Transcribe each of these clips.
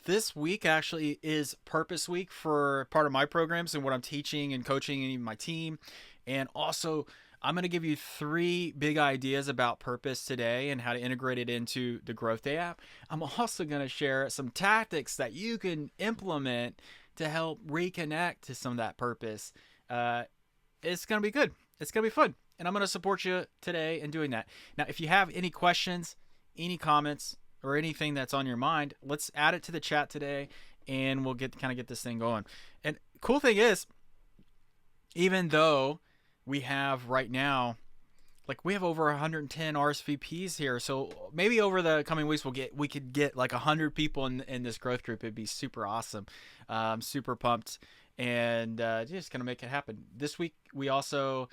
this week actually is Purpose Week for part of my programs and what I'm teaching and coaching and even my team. And also, I'm going to give you three big ideas about purpose today and how to integrate it into the GrowthDay app. I'm also going to share some tactics that you can implement to help reconnect to some of that purpose. It's going to be good. It's going to be fun. And I'm going to support you today in doing that. Now, if you have any questions, any comments, or anything that's on your mind, let's add it to the chat today and we'll get this thing going. And cool thing is, even though we have right now, like we have over 110 RSVPs here, so maybe over the coming weeks we could get like 100 people in this growth group. It'd be super awesome. I'm super pumped and just gonna make it happen. This week we also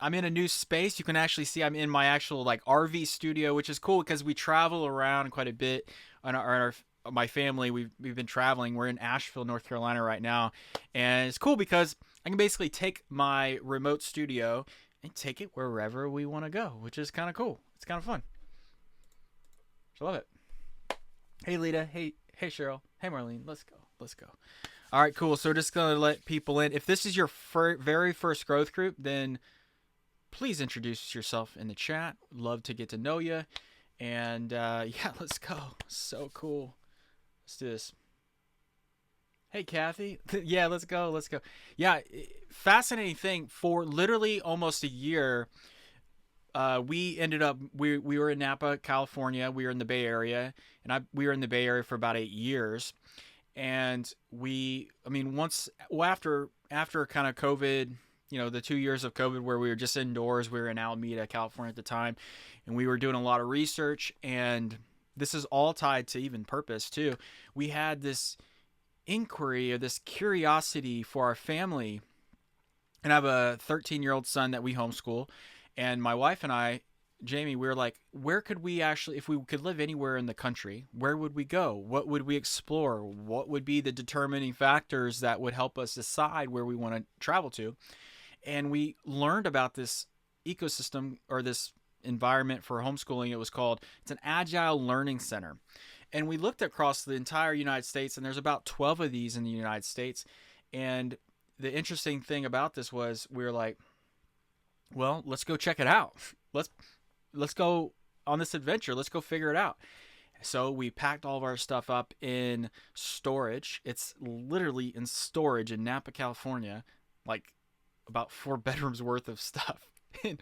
I'm in a new space. You can actually see I'm in my actual like RV studio, which is cool because we travel around quite a bit. My family, we've been traveling. We're in Asheville, North Carolina right now, and it's cool because I can basically take my remote studio and take it wherever we want to go, which is kind of cool. It's kind of fun. I love it. Hey Lita, hey Cheryl, hey Marlene, let's go. All right, cool. So we're just gonna let people in. If this is your very first growth group, then please introduce yourself in the chat. Love to get to know you. And yeah, let's go. So cool. Let's do this. Hey, Kathy. Yeah, let's go. Yeah, fascinating thing. For literally almost a year, we ended up, we were in Napa, California. We were in the Bay Area. And we were in the Bay Area for about 8 years. And after kind of COVID, the 2 years of COVID where we were just indoors, we were in Alameda, California at the time, and we were doing a lot of research, and this is all tied to even purpose too. We had this inquiry or this curiosity for our family, and I have a 13-year-old son that we homeschool, and my wife and I, Jamie, we were like, where could we actually, if we could live anywhere in the country, where would we go? What would we explore? What would be the determining factors that would help us decide where we want to travel to? And we learned about this ecosystem or this environment for homeschooling. It's an agile learning center. And we looked across the entire United States, and there's about 12 of these in the United States. And the interesting thing about this was we were like, well, let's go check it out. Let's go on this adventure. Let's go figure it out. So we packed all of our stuff up in storage. It's literally in storage in Napa, California, like about 4 bedrooms worth of stuff in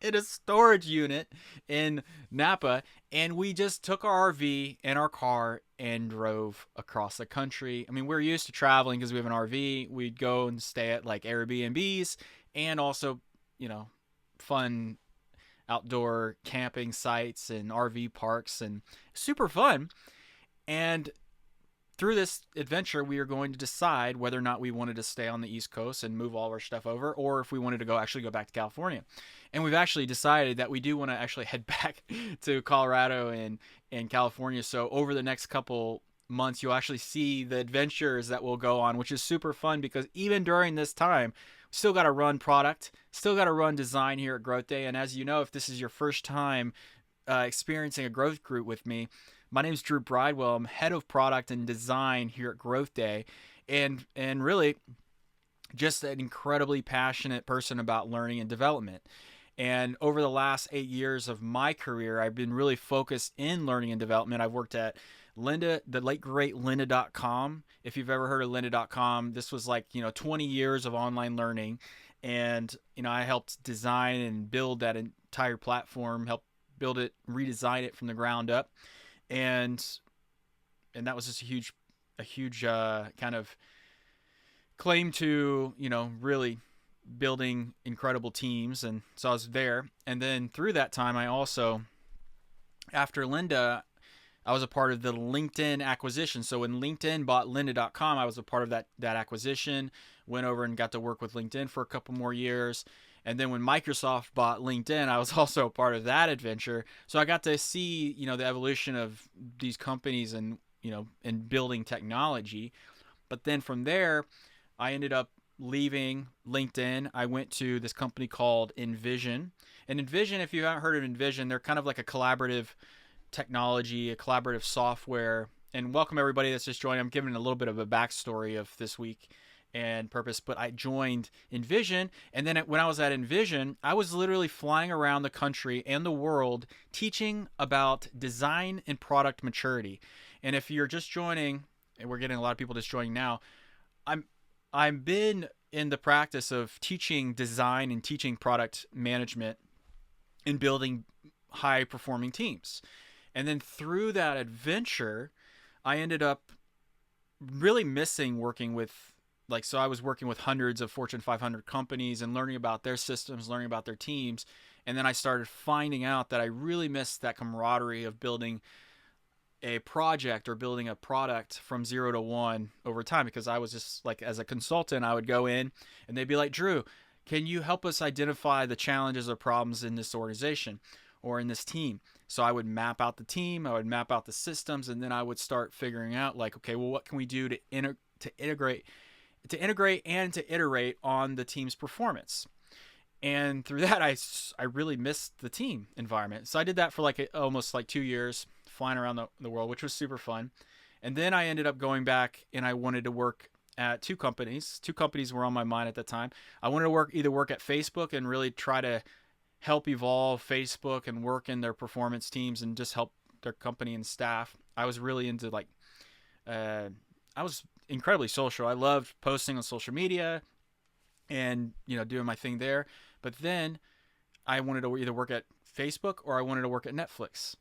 a storage unit in Napa. And we just took our RV and our car and drove across the country. I mean, we're used to traveling because we have an RV. We'd go and stay at like Airbnbs and also, fun outdoor camping sites and RV parks, and super fun. And through this adventure, we are going to decide whether or not we wanted to stay on the East Coast and move all our stuff over, or if we wanted to go back to California. And we've actually decided that we do want to actually head back to Colorado and California. So over the next couple months, you'll actually see the adventures that we'll go on, which is super fun because even during this time, still got to run product, still got to run design here at GrowthDay. And as you know, if this is your first time experiencing a growth group with me, my name is Drew Bridewell. I'm head of product and design here at GrowthDay, and really just an incredibly passionate person about learning and development. And over the last 8 years of my career, I've been really focused in learning and development. I've worked at Lynda, the late great lynda.com. If you've ever heard of lynda.com, this was like, 20 years of online learning. And, I helped design and build that entire platform, helped build it, redesign it from the ground up. And that was just a huge kind of claim to, really building incredible teams. And so I was there. And then through that time, I also, after Lynda, I was a part of the LinkedIn acquisition. So when LinkedIn bought lynda.com, I was a part of that acquisition, went over and got to work with LinkedIn for a couple more years. And then when Microsoft bought LinkedIn, I was also a part of that adventure. So I got to see, the evolution of these companies and, and building technology. But then from there, I ended up leaving LinkedIn. I went to this company called Envision. And Envision, if you haven't heard of Envision, they're kind of like a collaborative technology, a collaborative software. And welcome everybody that's just joined. I'm giving a little bit of a backstory of this week and purpose, but I joined Envision, and then when I was at Envision, I was literally flying around the country and the world teaching about design and product maturity. And if you're just joining, and we're getting a lot of people just joining now, I've been in the practice of teaching design and teaching product management and building high performing teams. And then through that adventure, I ended up really missing working with, so I was working with hundreds of Fortune 500 companies and learning about their systems, learning about their teams. And then I started finding out that I really missed that camaraderie of building a project or building a product from 0 to 1 over time, because I was just as a consultant, I would go in and they'd be like, Drew, can you help us identify the challenges or problems in this organization or in this team? So I would map out the team, I would map out the systems, and then I would start figuring out okay, well, what can we do to integrate and to iterate on the team's performance? And through that, I really missed the team environment. So I did that for almost 2 years, flying around the world, which was super fun. And then I ended up going back and I wanted to work at two companies. Two companies were on my mind at the time. I wanted to either work at Facebook and really try to help evolve Facebook and work in their performance teams and just help their company and staff. I was really into I was incredibly social. I loved posting on social media and doing my thing there. But then I wanted to either work at Facebook or I wanted to work at Netflix.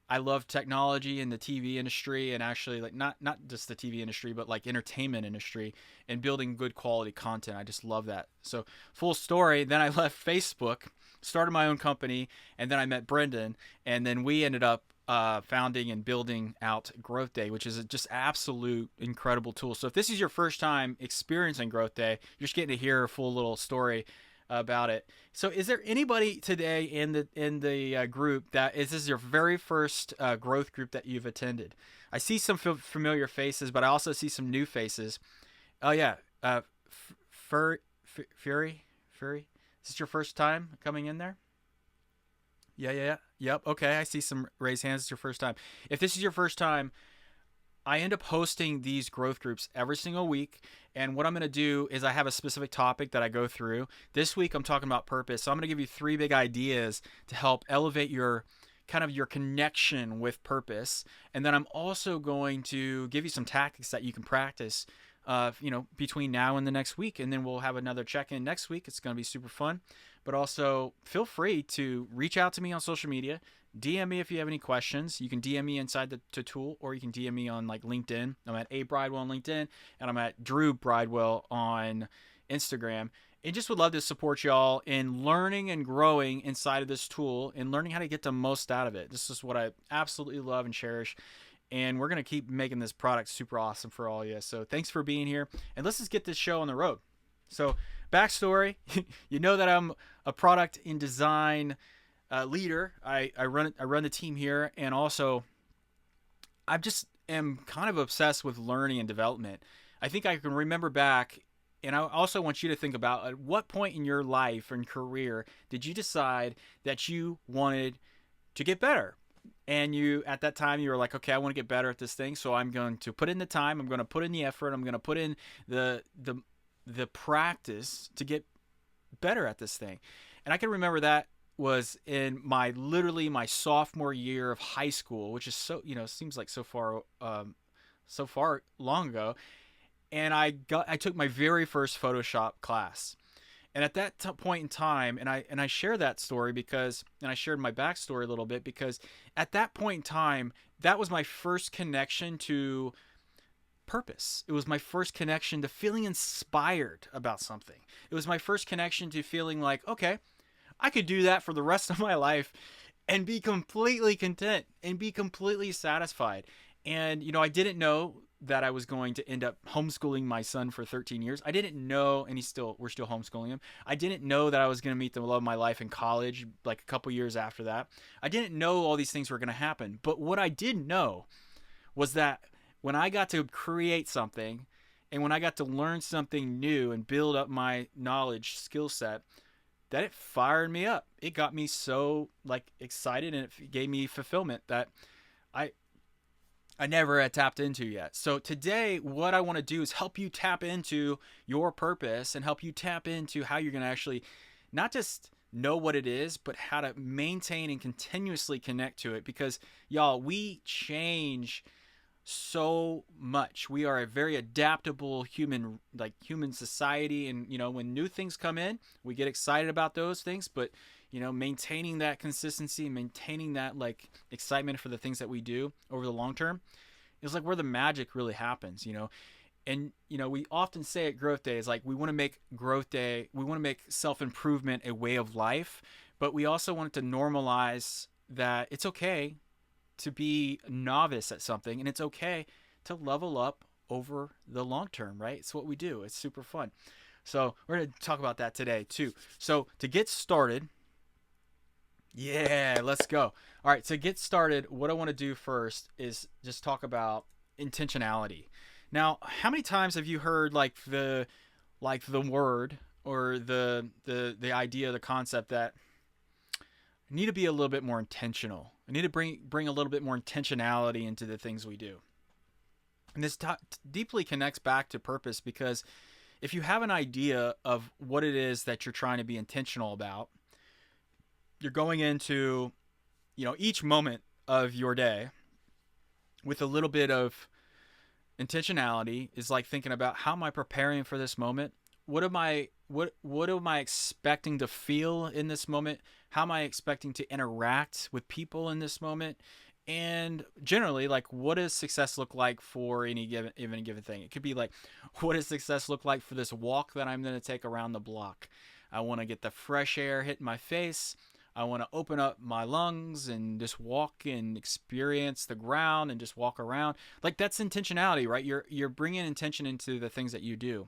I love technology and the TV industry, and actually not just the TV industry, but entertainment industry and building good quality content. I just love that. So full story, then I left Facebook, started my own company, and then I met Brendan, and then we ended up founding and building out GrowthDay, which is just absolute incredible tool. So if this is your first time experiencing GrowthDay, you're just getting to hear a full little story about it. So is there anybody today in the group this is your very first growth group that you've attended? I see some familiar faces, but I also see some new faces. Oh yeah, Fury, is this your first time coming in there? Yeah. Yep. Okay, I see some raised hands. It's your first time. If this is your first time, I end up hosting these growth groups every single week. And what I'm going to do is I have a specific topic that I go through. This week, I'm talking about purpose. So I'm going to give you 3 big ideas to help elevate your connection with purpose. And then I'm also going to give you some tactics that you can practice, between now and the next week. And then we'll have another check-in next week. It's going to be super fun. But also feel free to reach out to me on social media. DM me if you have any questions. You can DM me inside the tool, or you can DM me on LinkedIn. I'm at A Bridewell on LinkedIn, and I'm at Drew Bridewell on Instagram. And just would love to support y'all in learning and growing inside of this tool and learning how to get the most out of it. This is what I absolutely love and cherish. And we're going to keep making this product super awesome for all of you. So thanks for being here. And let's just get this show on the road. So backstory, you know that I'm a product and design leader. I run the team here, and also I just am kind of obsessed with learning and development. I think I can remember back, and I also want you to think about at what point in your life and career did you decide that you wanted to get better? And at that time you were like, okay, I want to get better at this thing, so I'm going to put in the time, I'm going to put in the effort, I'm going to put in the practice to get better at this thing. And I can remember that was in my sophomore year of high school, which is seems like so far long ago. And I took my very first Photoshop class. And at that point in time, and I share that story because, and I shared my backstory a little bit, because at that point in time, that was my first connection to purpose. It was my first connection to feeling inspired about something. It was my first connection to feeling like, okay, I could do that for the rest of my life and be completely content and be completely satisfied. And, I didn't know that I was going to end up homeschooling my son for 13 years. I didn't know, and we're still homeschooling him. I didn't know that I was going to meet the love of my life in college, a couple years after that. I didn't know all these things were going to happen. But what I did know was that when I got to create something, and when I got to learn something new and build up my knowledge skill set, that it fired me up. It got me so excited, and it gave me fulfillment that I never had tapped into yet. So today, what I want to do is help you tap into your purpose and help you tap into how you're going to actually not just know what it is, but how to maintain and continuously connect to it. Because y'all, we change so much. We are a very adaptable human society, and when new things come in, we get excited about those things, but maintaining that consistency, maintaining that excitement for the things that we do over the long term is where the magic really happens. And we often say at Growth Day is we want to make Growth Day, we want to make self-improvement a way of life, but we also want it to normalize that it's okay to be a novice at something, and it's okay to level up over the long term, right? It's what we do. It's super fun. So we're going to talk about that today too. So to get started, let's go. All right, to get started, what I want to do first is just talk about intentionality. Now, how many times have you heard the word or the idea, the concept that I need to be a little bit more intentional. I need to bring a little bit more intentionality into the things we do. And this deeply connects back to purpose, because if you have an idea of what it is that you're trying to be intentional about, you're going into, each moment of your day with a little bit of intentionality. Is thinking about, how am I preparing for this moment? What am I expecting to feel in this moment? How am I expecting to interact with people in this moment? And generally, what does success look like for any given thing? It could be what does success look like for this walk that I'm going to take around the block? I want to get the fresh air hitting my face. I want to open up my lungs and just walk and experience the ground and just walk around. That's intentionality, right? You're bringing intention into the things that you do.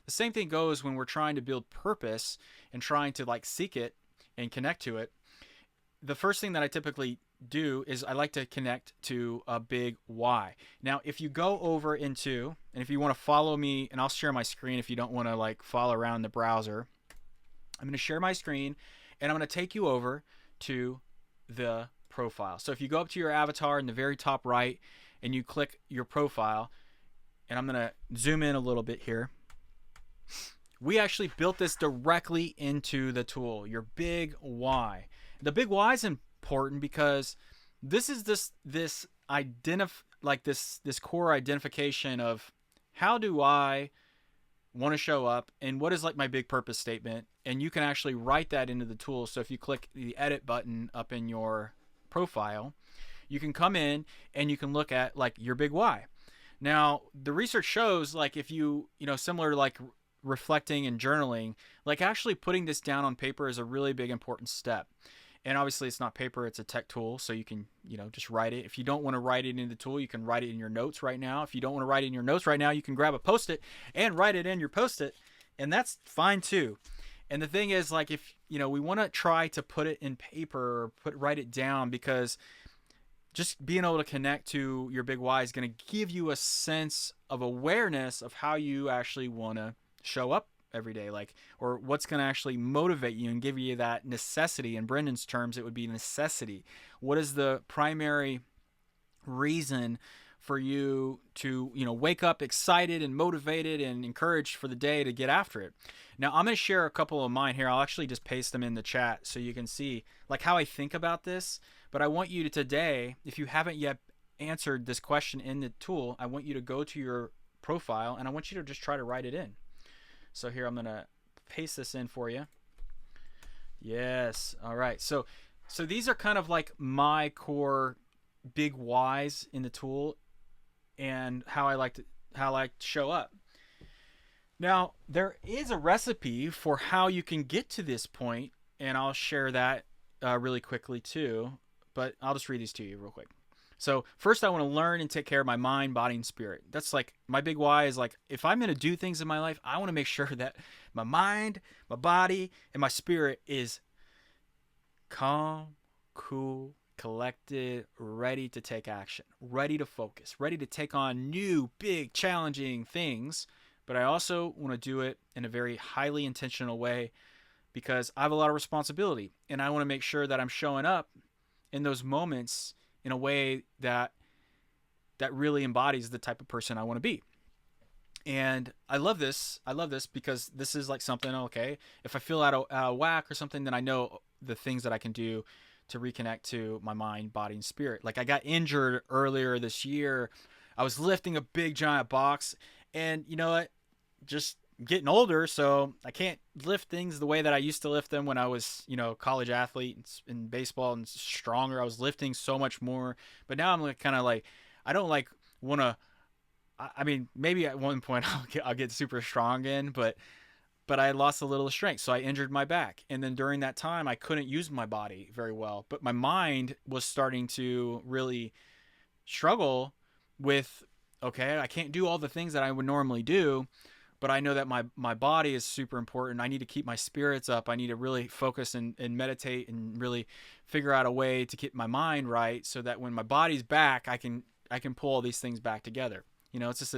The same thing goes when we're trying to build purpose and trying to seek it and connect to it. The first thing that I typically do is I like to connect to a big why. Now, if you go over into, and if you want to follow me, and I'll share my screen if you don't want to follow around the browser, I'm going to share my screen and I'm going to take you over to the profile. So if you go up to your avatar in the very top right and you click your profile, and I'm going to zoom in a little bit here. We actually built this directly into the tool, your big why. The big why is important because this is this core identification of, how do I want to show up, and what is my big purpose statement, and you can actually write that into the tool. So if you click the edit button up in your profile, you can come in and you can look at your big why. Now, the research shows if you similar to reflecting and journaling, actually putting this down on paper is a really big important step. And obviously it's not paper, it's a tech tool, so you can just write it. If you don't want to write it in the tool, you can write it in your notes right now. If you don't want to write it in your notes right now, you can grab a Post-it and write it in your Post-it, and that's fine too. And the thing is, if we want to try to put it in paper or write it down, because just being able to connect to your big why is going to give you a sense of awareness of how you actually want to show up every day, or what's going to actually motivate you and give you that necessity. In Brendan's terms, it would be necessity. What is the primary reason for you to wake up excited and motivated and encouraged for the day to get after it? Now, I'm going to share a couple of mine here. I'll actually just paste them in the chat so you can see how I think about this. But I want you to today, if you haven't yet answered this question in the tool, I want you to go to your profile and I want you to just try to write it in. So here, I'm going to paste this in for you. Yes. All right. So these are kind of my core big whys in the tool and how I like to show up. Now, there is a recipe for how you can get to this point, and I'll share that really quickly too, but I'll just read these to you real quick. So first, I want to learn and take care of my mind, body, and spirit. That's my big why is if I'm going to do things in my life, I want to make sure that my mind, my body, and my spirit is calm, cool, collected, ready to take action, ready to focus, ready to take on new, big, challenging things. But I also want to do it in a very highly intentional way because I have a lot of responsibility, and I want to make sure that I'm showing up in those moments in a way that that really embodies the type of person I want to be. And I love this. I love this because this is like something, okay, if I feel out of whack or something, then I know the things that I can do to reconnect to my mind, body, and spirit. Like I got injured earlier this year. I was lifting a big giant box, and you know what? Just getting older, so I can't lift things the way that I used to lift them when I was, college athlete in baseball and stronger. I was lifting so much more, but now I'm like kind of like I don't like want to. I mean, maybe at one point I'll get super strong again, but I lost a little strength, so I injured my back, and then during that time I couldn't use my body very well, but my mind was starting to really struggle with, okay, I can't do all the things that I would normally do, but I know that my body is super important. I need to keep my spirits up. I need to really focus and meditate and really figure out a way to keep my mind right so that when my body's back, I can pull all these things back together. It's just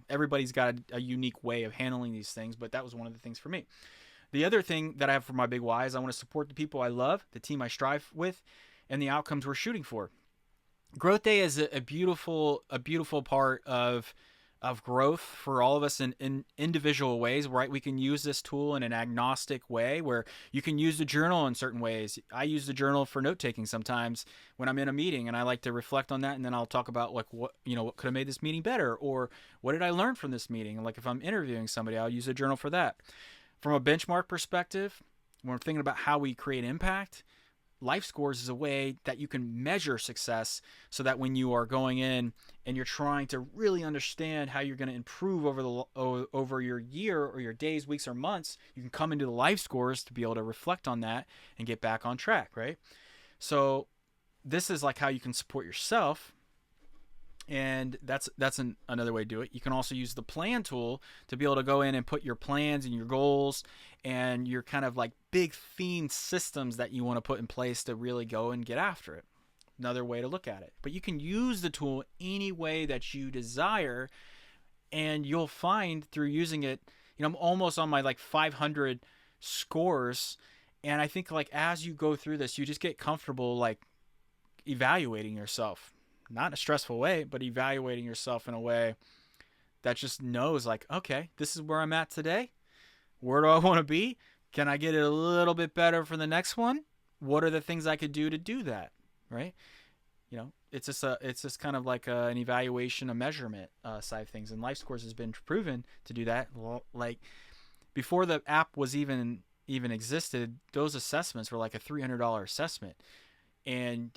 everybody's got a unique way of handling these things, but that was one of the things for me. The other thing that I have for my big why is I want to support the people I love, the team I strive with, and the outcomes we're shooting for. Growth Day is a beautiful part of growth for all of us in individual ways, right? We can use this tool in an agnostic way where you can use the journal in certain ways. I use the journal for note-taking sometimes when I'm in a meeting, and I like to reflect on that, and then I'll talk about like what could have made this meeting better, or what did I learn from this meeting? Like if I'm interviewing somebody, I'll use a journal for that. From a benchmark perspective, when we're thinking about how we create impact, life scores is a way that you can measure success so that when you are going in and you're trying to really understand how you're going to improve over your year or your days, weeks, or months, you can come into the life scores to be able to reflect on that and get back on track, right? So this is like how you can support yourself, and that's another way to do it. You can also use the plan tool to be able to go in and put your plans and your goals and your kind of like big theme systems that you want to put in place to really go and get after it. Another way to look at it. But you can use the tool any way that you desire, and you'll find through using it, I'm almost on my like 500 scores, and I think like as you go through this, you just get comfortable like evaluating yourself. Not in a stressful way, but evaluating yourself in a way that just knows like, okay, this is where I'm at today. Where do I want to be? Can I get it a little bit better for the next one? What are the things I could do to do that? Right? It's just kind of like an evaluation, a measurement side of things. And Life Scores has been proven to do that. Like before the app was even existed, those assessments were like a $300 assessment, and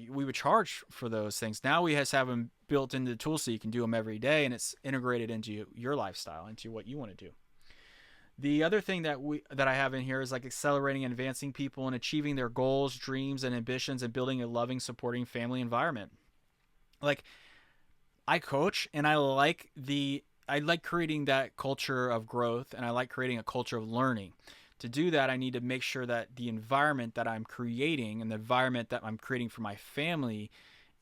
we would charge for those things. Now we have them built into the tool so you can do them every day, and it's integrated into your lifestyle, into what you want to do. The other thing that I have in here is like accelerating and advancing people and achieving their goals, dreams, and ambitions, and building a loving, supporting family environment. Like I coach, and I like creating that culture of growth, and I like creating a culture of learning. To do that, I need to make sure that the environment that I'm creating and the environment that I'm creating for my family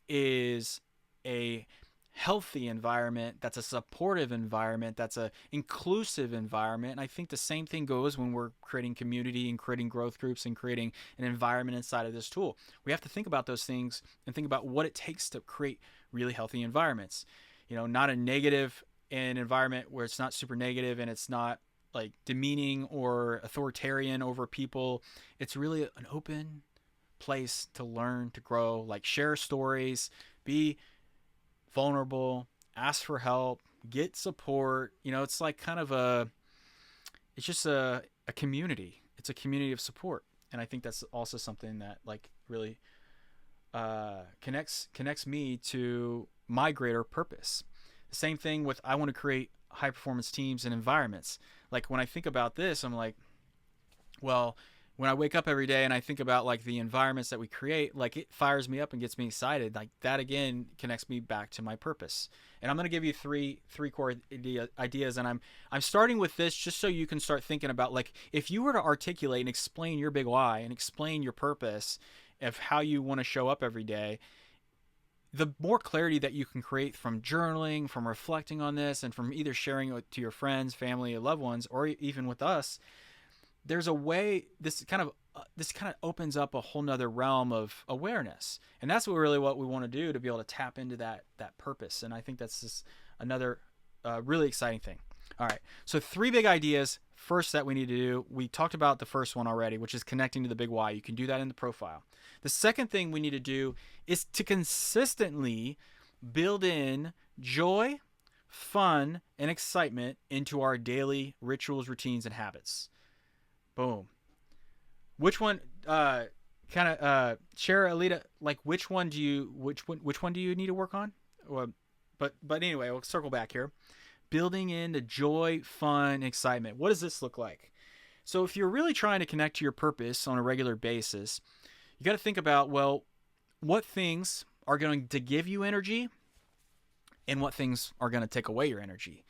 is a healthy environment, that's a supportive environment, that's a inclusive environment. And I think the same thing goes when we're creating community and creating growth groups and creating an environment inside of this tool. We have to think about those things and think about what it takes to create really healthy environments. Not a negative environment where it's not super negative and it's not like demeaning or authoritarian over people. It's really an open place to learn, to grow, like share stories, be vulnerable, ask for help, get support. It's like kind of it's just a community. It's a community of support. And I think that's also something that like really connects me to my greater purpose. The same thing with, I want to create high performance teams and environments. Like when I think about this, I'm like, well, when I wake up every day and I think about like the environments that we create, like it fires me up and gets me excited. Like that again connects me back to my purpose. And I'm going to give you three core ideas, and I'm starting with this just so you can start thinking about like if you were to articulate and explain your big why and explain your purpose of how you want to show up every day, the more clarity that you can create from journaling, from reflecting on this, and from either sharing it to your friends, family, or loved ones, or even with us, there's a way, this kind of this kind of opens up a whole nother realm of awareness, and that's what we want to do to be able to tap into that purpose. And I think that's just another really exciting thing. All right, so 3 big ideas first that we need to do. We talked about the first one already, which is connecting to the big why. You can do that in the profile. The second thing we need to do is to consistently build in joy, fun, and excitement into our daily rituals, routines, and habits. Boom. Which one? Share, Alita. Like, which one do you need to work on? But anyway, we'll circle back here. Building in the joy, fun, excitement. What does this look like? So if you're really trying to connect to your purpose on a regular basis, you got to think about, well, what things are going to give you energy and what things are going to take away your energy.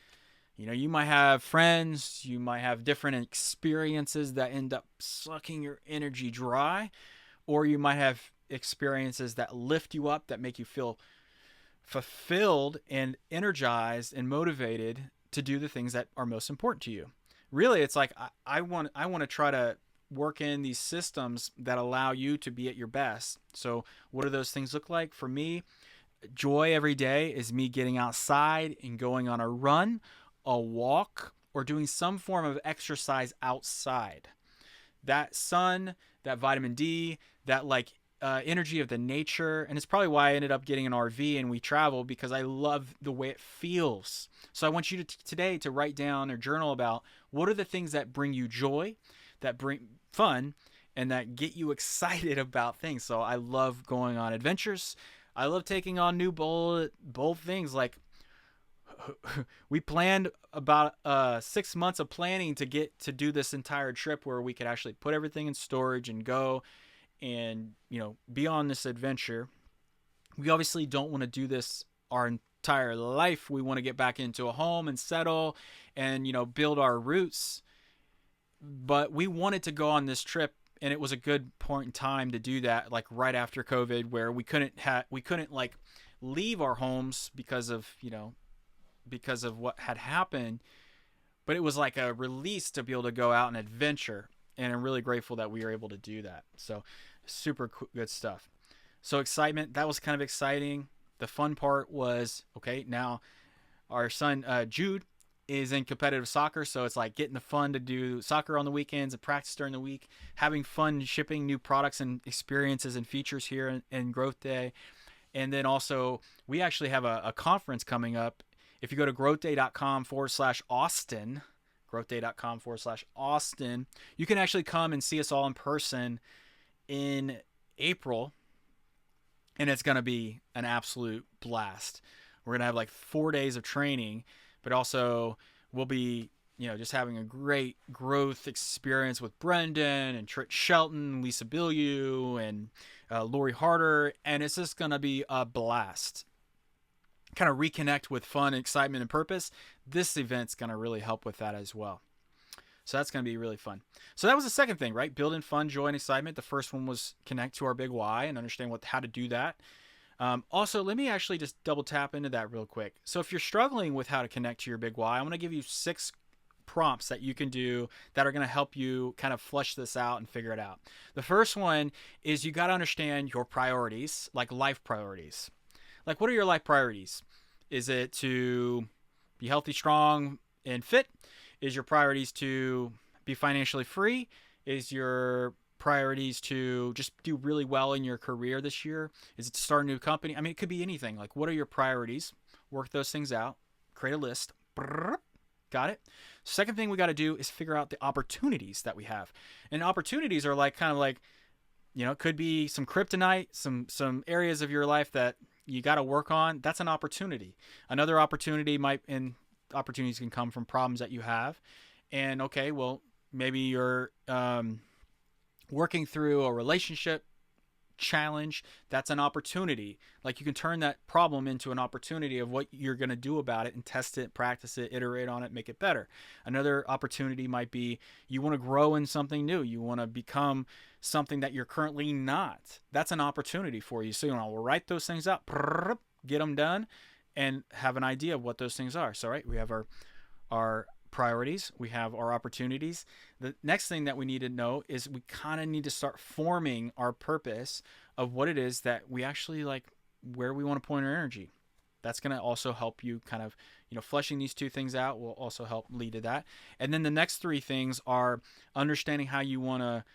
You know, you might have friends, you might have different experiences that end up sucking your energy dry, or you might have experiences that lift you up, that make you feel fulfilled and energized and motivated to do the things that are most important to you. Really, it's like I want to try to work in these systems that allow you to be at your best. So what do those things look like? For me, joy every day is me getting outside and going on a run, a walk, or doing some form of exercise outside. That sun, that vitamin D, that energy of the nature. And it's probably why I ended up getting an RV and we travel, because I love the way it feels. So I want you to today to write down or journal about what are the things that bring you joy, that bring fun, and that get you excited about things. So I love going on adventures. I love taking on new bold things. Like, we planned about 6 months of planning to get to do this entire trip where we could actually put everything in storage and go and, be on this adventure. We obviously don't want to do this our entire life. We want to get back into a home and settle and, build our roots. But we wanted to go on this trip, and it was a good point in time to do that, like right after COVID, where we couldn't leave our homes because of what had happened. But it was like a release to be able to go out and adventure, and I'm really grateful that we were able to do that. So super good stuff. So excitement, that was kind of exciting. The fun part was, okay, now our son Jude is in competitive soccer, so it's like getting the fun to do soccer on the weekends and practice during the week, having fun shipping new products and experiences and features here in Growth Day. And then also, we actually have a conference coming up. If you go to growthday.com/Austin, growthday.com/Austin, you can actually come and see us all in person in April, and it's going to be an absolute blast. We're going to have like 4 days of training, but also we'll be, just having a great growth experience with Brendan and Trish Shelton, Lisa Bilyeu, and Lori Harder, and it's just going to be a blast. Kind of reconnect with fun, excitement, and purpose. This event's going to really help with that as well. So that's going to be really fun. So that was the second thing, right? Build in fun, joy, and excitement. The first one was connect to our big why and understand how to do that. Also, let me actually just double tap into that real quick. So if you're struggling with how to connect to your big why, I'm going to give you 6 prompts that you can do that are going to help you kind of flush this out and figure it out. The first one is you got to understand your priorities, like life priorities. Like, what are your life priorities? Is it to be healthy, strong, and fit? Is your priorities to be financially free? Is your priorities to just do really well in your career this year? Is it to start a new company? I mean, it could be anything. Like, what are your priorities? Work those things out. Create a list. Got it? Second thing we got to do is figure out the opportunities that we have. And opportunities are it could be some kryptonite, some areas of your life that you got to work on. That's an opportunity. Another opportunity opportunities can come from problems that you have. And okay, well, maybe you're working through a relationship challenge. That's an opportunity. Like, you can turn that problem into an opportunity of what you're going to do about it and test it, practice it, iterate on it, make it better. Another opportunity might be you want to grow in something new. You want to become something that you're currently not. That's an opportunity for you. So we'll write those things up, get them done, and have an idea of what those things are. So, right, we have our priorities, we have our opportunities. The next thing that we need to know is we kind of need to start forming our purpose of what it is that we actually like, where we want to point our energy. That's going to also help you kind of, fleshing these two things out will also help lead to that. And then the next three things are understanding how you want to,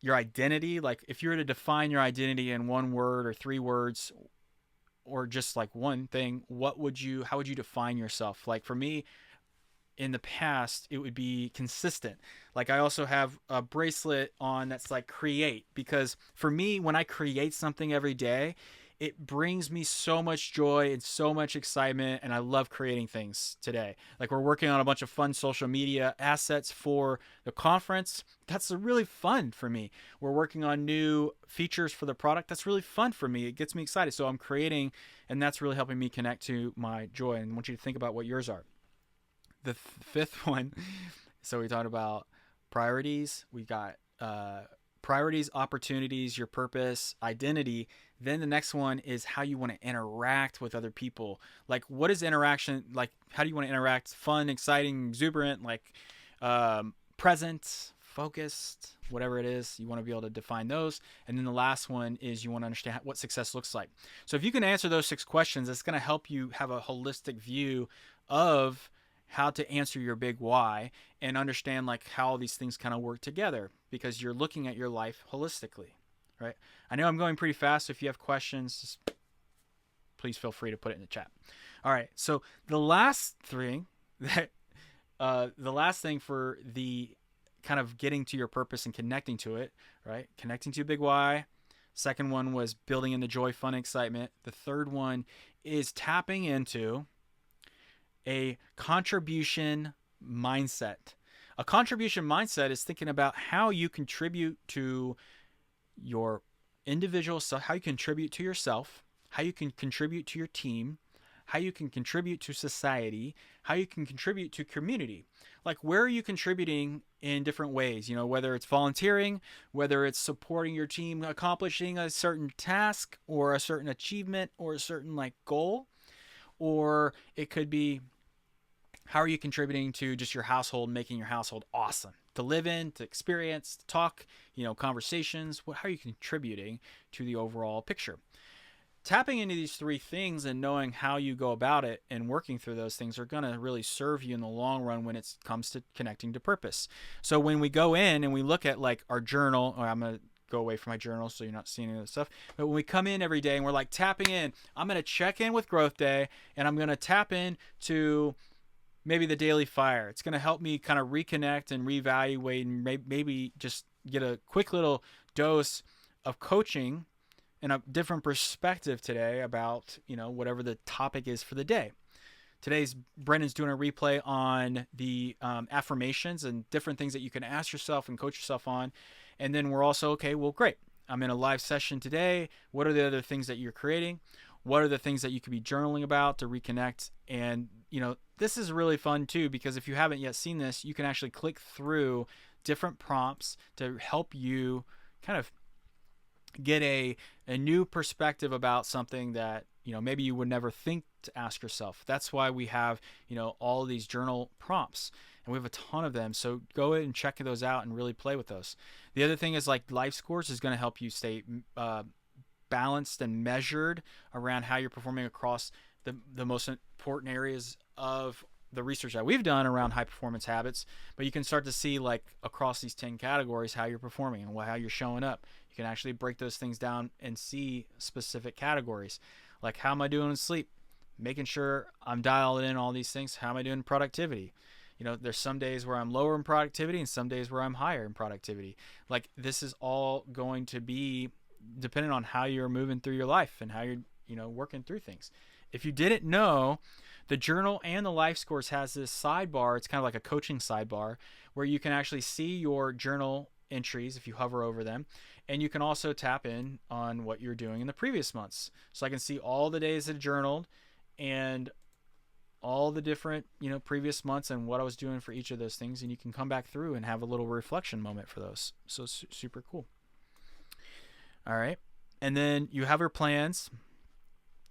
your identity. Like if you were to define your identity in one word or three words, or just like one thing, how would you define yourself? Like for me, in the past, it would be consistent. Like I also have a bracelet on that's like create, because for me, when I create something every day, it brings me so much joy and so much excitement, and I love creating things today. Like we're working on a bunch of fun social media assets for the conference. That's really fun for me. We're working on new features for the product. That's really fun for me. It gets me excited. So I'm creating, and that's really helping me connect to my joy. And I want you to think about what yours are. The fifth one, so we talked about priorities. We got priorities, opportunities, your purpose, identity. Then the next one is how you want to interact with other people. Like what is interaction? Like how do you want to interact? Fun, exciting, exuberant, like present, focused, whatever it is. You want to be able to define those. And then the last one is you want to understand what success looks like. So if you can answer those 6 questions, it's going to help you have a holistic view of how to answer your big why and understand like how these things kind of work together, because you're looking at your life holistically, right? I know I'm going pretty fast, so if you have questions, just please feel free to put it in the chat. All right, so the last thing for the kind of getting to your purpose and connecting to it, right? Connecting to your big why. Second one was building in the joy, fun, excitement. The third one is tapping into a contribution mindset. A contribution mindset is thinking about how you contribute to your individual self, how you contribute to yourself, how you can contribute to your team, how you can contribute to society, how you can contribute to community. Like where are you contributing in different ways? Whether it's volunteering, whether it's supporting your team accomplishing a certain task or a certain achievement or a certain like goal, or it could be how are you contributing to just your household, making your household awesome to live in, to experience, to talk, conversations. How are you contributing to the overall picture? Tapping into these 3 things and knowing how you go about it and working through those things are going to really serve you in the long run when it comes to connecting to purpose. So when we go in and we look at like our journal, or I'm going to go away from my journal so you're not seeing any of this stuff. But when we come in every day and we're like tapping in, I'm going to check in with Growth Day and I'm going to tap in to maybe the daily fire. It's going to help me kind of reconnect and reevaluate and maybe just get a quick little dose of coaching and a different perspective today about, whatever the topic is for the day. Today's Brendan's doing a replay on the affirmations and different things that you can ask yourself and coach yourself on. And then we're also, okay, well, great. I'm in a live session today. What are the other things that you're creating? What are the things that you could be journaling about to reconnect? And, this is really fun too, because if you haven't yet seen this, you can actually click through different prompts to help you kind of get a new perspective about something that, maybe you would never think to ask yourself. That's why we have, all of these journal prompts, and we have a ton of them. So go ahead and check those out and really play with those. The other thing is like life scores is going to help you stay balanced and measured around how you're performing across the most important areas of the research that we've done around high performance habits. But you can start to see like across these 10 categories how you're performing and how you're showing up. You can actually break those things down and see specific categories, like how am I doing in sleep, making sure I'm dialed in all these things. How am I doing in productivity? There's some days where I'm lower in productivity and some days where I'm higher in productivity. Like this is all going to be dependent on how you're moving through your life and how you're working through things. If you didn't know, the journal and the life scores has this sidebar. It's kind of like a coaching sidebar where you can actually see your journal entries if you hover over them. And you can also tap in on what you're doing in the previous months. So I can see all the days that I journaled and all the different, previous months and what I was doing for each of those things. And you can come back through and have a little reflection moment for those. So super cool. All right. And then you have your plans.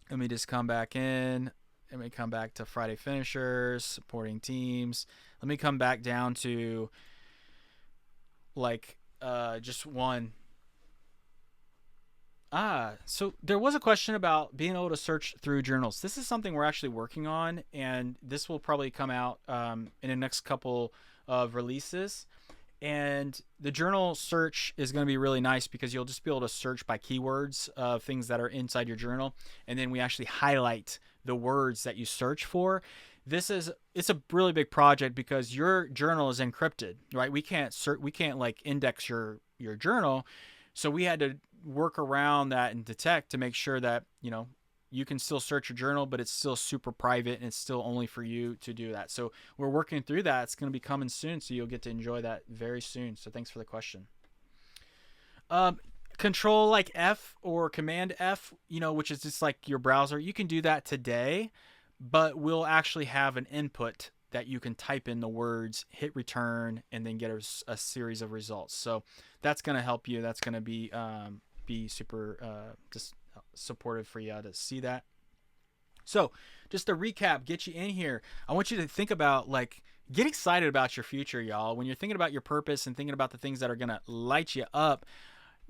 Let me just come back in Let me come back to Friday finishers, supporting teams. Let me come back down to like just one. So there was a question about being able to search through journals. This is something we're actually working on, and this will probably come out in the next couple of releases. And the journal search is going to be really nice because you'll just be able to search by keywords of things that are inside your journal, and then we actually highlight the words that you search for. It's a really big project because your journal is encrypted, right? We can't like index your journal, so we had to work around that and detect to make sure that you can still search your journal, but it's still super private and it's still only for you to do that. So we're working through that. It's going to be coming soon, so you'll get to enjoy that very soon. So thanks for the question. Control like F or Command F, which is just like your browser. You can do that today, but we'll actually have an input that you can type in the words, hit return, and then get a series of results. So that's going to help you. That's going to be super just supportive for you to see that. So just to recap, get you in here, I want you to think about, like, get excited about your future, y'all. When you're thinking about your purpose and thinking about the things that are going to light you up,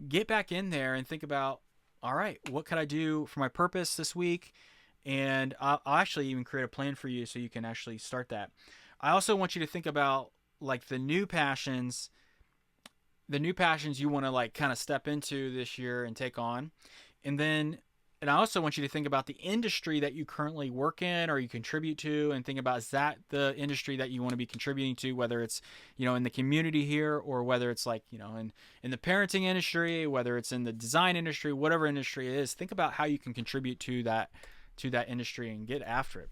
get back in there and think about, all right, what could I do for my purpose this week? And I'll actually even create a plan for you so you can actually start that. I also want you to think about like the new passions you want to like kind of step into this year and take on. And I also want you to think about the industry that you currently work in or you contribute to, and think about, is that the industry that you want to be contributing to, whether it's, in the community here, or whether it's like, in the parenting industry, whether it's in the design industry, whatever industry it is. Think about how you can contribute to that industry and get after it.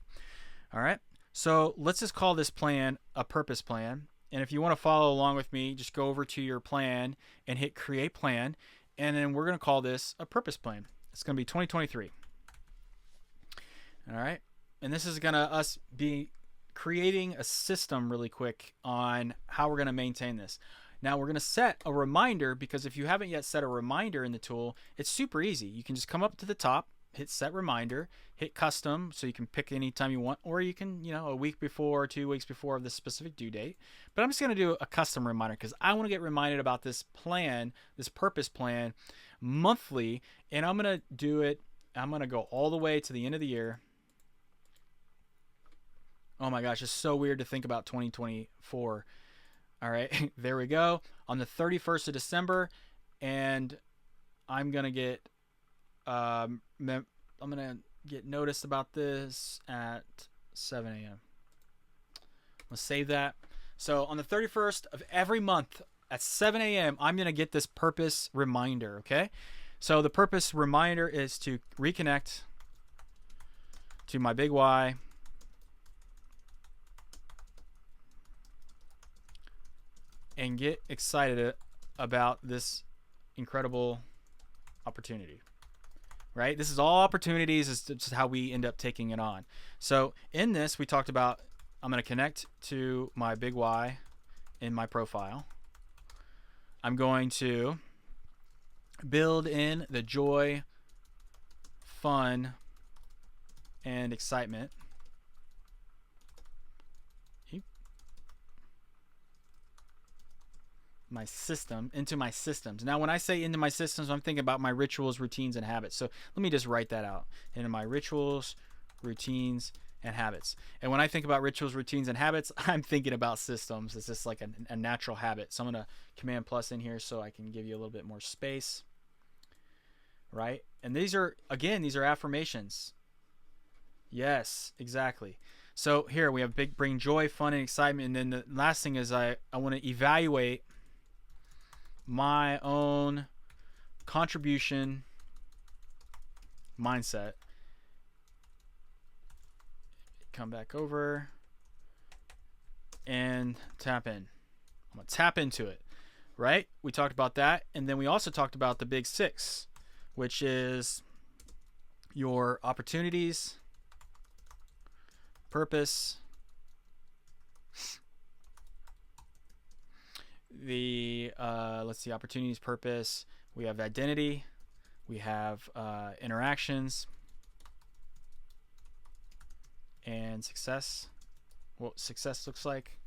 All right. So let's just call this plan a purpose plan. And if you want to follow along with me, just go over to your plan and hit create plan. And then we're going to call this a purpose plan. It's going to be 2023. All right. And this is going to us be creating a system really quick on how we're going to maintain this. Now we're going to set a reminder, because if you haven't yet set a reminder in the tool, it's super easy. You can just come up to the top, hit set reminder, hit custom, so you can pick any time you want, or you can, a week before or 2 weeks before of the specific due date. But I'm just going to do a custom reminder because I want to get reminded about this plan, this purpose plan, monthly, and I'm going to do it. I'm going to go all the way to the end of the year. Oh my gosh, it's so weird to think about 2024. All right, there we go. On the 31st of December, and I'm going to get noticed about this at 7 a.m. Let's save that. So on the 31st of every month at 7 a.m., I'm going to get this purpose reminder, okay? So the purpose reminder is to reconnect to my big why, and get excited about this incredible opportunity. Right? This is all opportunities. It's just how we end up taking it on. So in this, we talked about, I'm going to connect to my big why in my profile. I'm going to build in the joy, fun, and excitement. Into my systems. Now, when I say into my systems, I'm thinking about my rituals, routines, and habits. So let me just write that out. Into my rituals, routines, and habits. And when I think about rituals, routines, and habits, I'm thinking about systems. It's just like a natural habit. So I'm going to Command plus in here so I can give you a little bit more space. Right? And these are affirmations. Yes, exactly. So here we have bring joy, fun, and excitement. And then the last thing is I want to evaluate my own contribution mindset. Come back over and tap in. I'm going to tap into it, right? We talked about that. And then we also talked about the big 6, which is your opportunities, purpose, let's see, opportunities, purpose. We have identity. We have interactions, and success, what success looks like.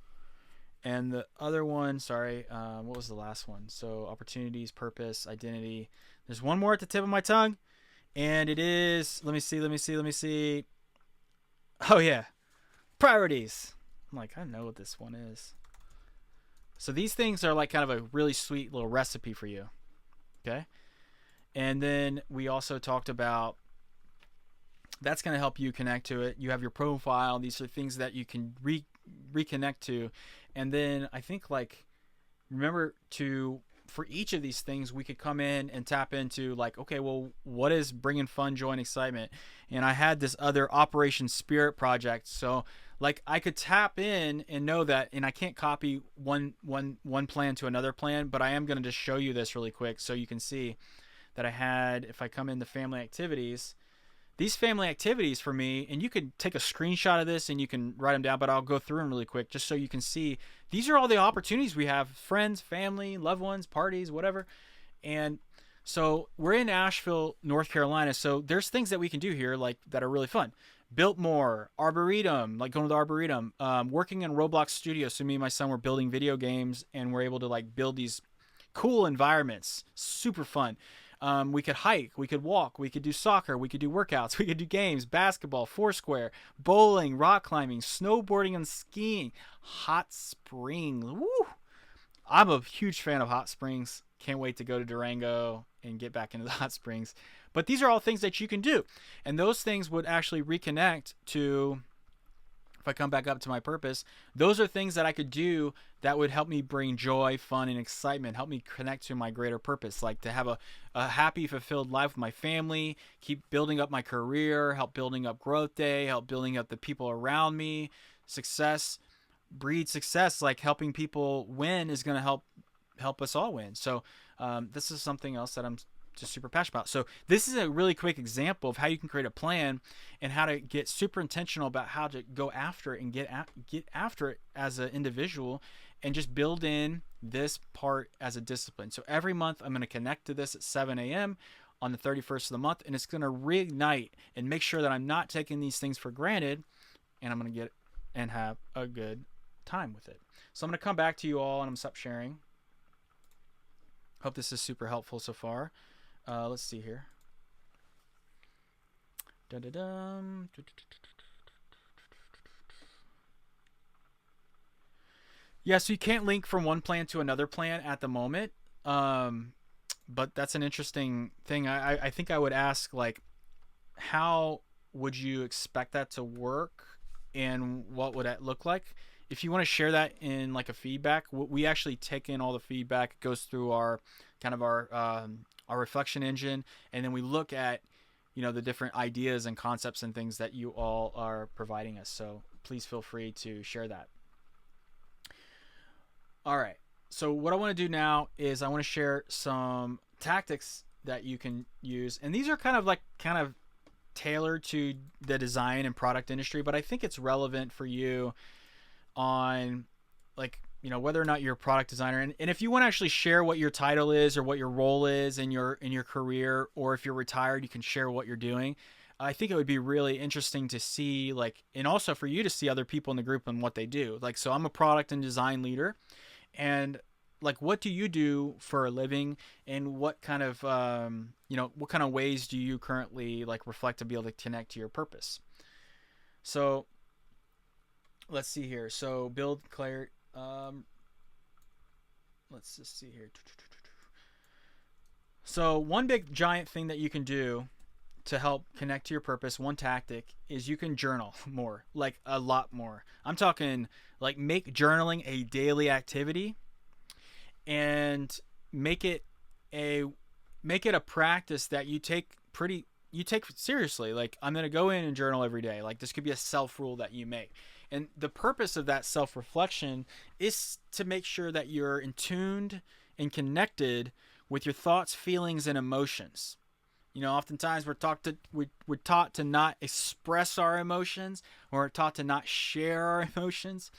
And the other one, sorry, what was the last one? So opportunities, purpose, identity. There's one more at the tip of my tongue, and it is, let me see. Oh yeah, priorities. I'm like, I know what this one is. So these things are like kind of a really sweet little recipe for you. Okay. And then we also talked about, that's going to help you connect to it. You have your profile. These are things that you can reconnect to. And then I think, like, remember to, for each of these things, we could come in and tap into, like, okay, well, what is bringing fun, joy, and excitement? And I had this other Operation Spirit project. So, like, I could tap in and know that, and I can't copy one plan to another plan, but I am going to just show you this really quick so you can see that I had, if I come into family activities, these family activities for me, and you could take a screenshot of this and you can write them down, but I'll go through them really quick just so you can see. These are all the opportunities we have: friends, family, loved ones, parties, whatever. And so we're in Asheville, North Carolina. So there's things that we can do here, like, that are really fun. Biltmore, Arboretum, like going to the Arboretum, working in Roblox Studio. So me and my son were building video games, and we're able to, like, build these cool environments. Super fun. We could hike, we could walk, we could do soccer, we could do workouts, we could do games, basketball, foursquare, bowling, rock climbing, snowboarding, and skiing. Hot springs. Woo! I'm a huge fan of hot springs. Can't wait to go to Durango and get back into the hot springs. But these are all things that you can do. And those things would actually reconnect to, if I come back up to my purpose, those are things that I could do that would help me bring joy, fun, and excitement, help me connect to my greater purpose, like to have a happy, fulfilled life with my family, keep building up my career, help building up Growth Day, help building up the people around me. Success breeds success. Like, helping people win is going to help us all win. So this is something else that I'm just super passionate about. So this is a really quick example of how you can create a plan and how to get super intentional about how to go after it and get after it as an individual, and just build in this part as a discipline. So every month I'm going to connect to this at 7 a.m. on the 31st of the month, and it's going to reignite and make sure that I'm not taking these things for granted, and I'm going to get and have a good time with it. So I'm going to come back to you all, and I'm going to stop sharing. Hope this is super helpful so far. Let's see here. Dun-dun-dun. Yeah, so you can't link from one plan to another plan at the moment. But that's an interesting thing. I think I would ask, like, how would you expect that to work, and what would that look like? If you want to share that in, like, a feedback, we actually take in all the feedback. It goes through our kind of our reflection engine, and then we look at, the different ideas and concepts and things that you all are providing us. So please feel free to share that. All right. So what I want to do now is I want to share some tactics that you can use, and these are kind of tailored to the design and product industry, but I think it's relevant for you on, like, whether or not you're a product designer, and if you want to actually share what your title is or what your role is in your career, or if you're retired, you can share what you're doing. I think it would be really interesting to see, like, and also for you to see other people in the group and what they do. Like, so I'm a product and design leader, and, like, what do you do for a living, and what kind of what kind of ways do you currently, like, reflect to be able to connect to your purpose? So let's see here. So build clarity. Let's just see here. So one big giant thing that you can do to help connect to your purpose, one tactic, is you can journal more, like a lot more. I'm talking, like, make journaling a daily activity, and make it a practice that you take seriously. Like, I'm going to go in and journal every day. Like, this could be a self rule that you make. And the purpose of that self-reflection is to make sure that you're in tuned and connected with your thoughts, feelings, and emotions. Oftentimes we're taught to not express our emotions, or we're taught to not share our emotions.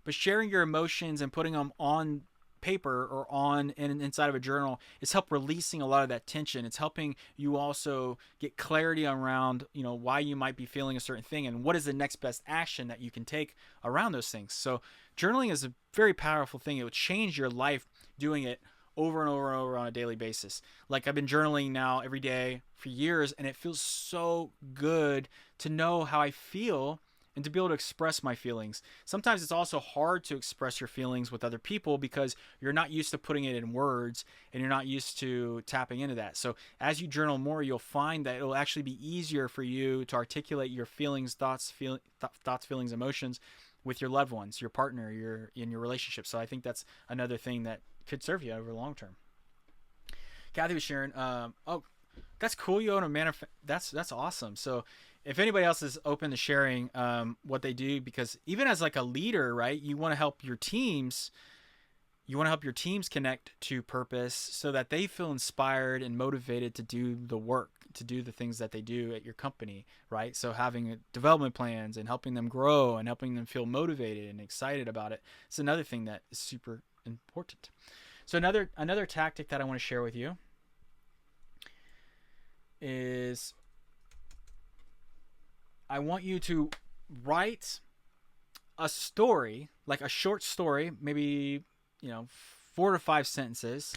But sharing your emotions and putting them on paper or on and inside of a journal is help releasing a lot of that tension. It's helping you also get clarity around, why you might be feeling a certain thing and what is the next best action that you can take around those things. So journaling is a very powerful thing. It will change your life doing it over and over and over on a daily basis. Like I've been journaling now every day for years, and it feels so good to know how I feel and to be able to express my feelings. Sometimes it's also hard to express your feelings with other people because you're not used to putting it in words and you're not used to tapping into that. So as you journal more, you'll find that it'll actually be easier for you to articulate your feelings, thoughts, feelings, emotions with your loved ones, your partner, in your relationship. So I think that's another thing that could serve you over the long term. Kathy was sharing, that's cool. You own a that's awesome. So if anybody else is open to sharing what they do, because even as like a leader, right, you want to help your teams connect to purpose so that they feel inspired and motivated to do the work, to do the things that they do at your company, right? So having development plans and helping them grow and helping them feel motivated and excited about it. It's another thing that is super important. So another tactic that I want to share with you is I want you to write a story, like a short story, maybe 4 to 5 sentences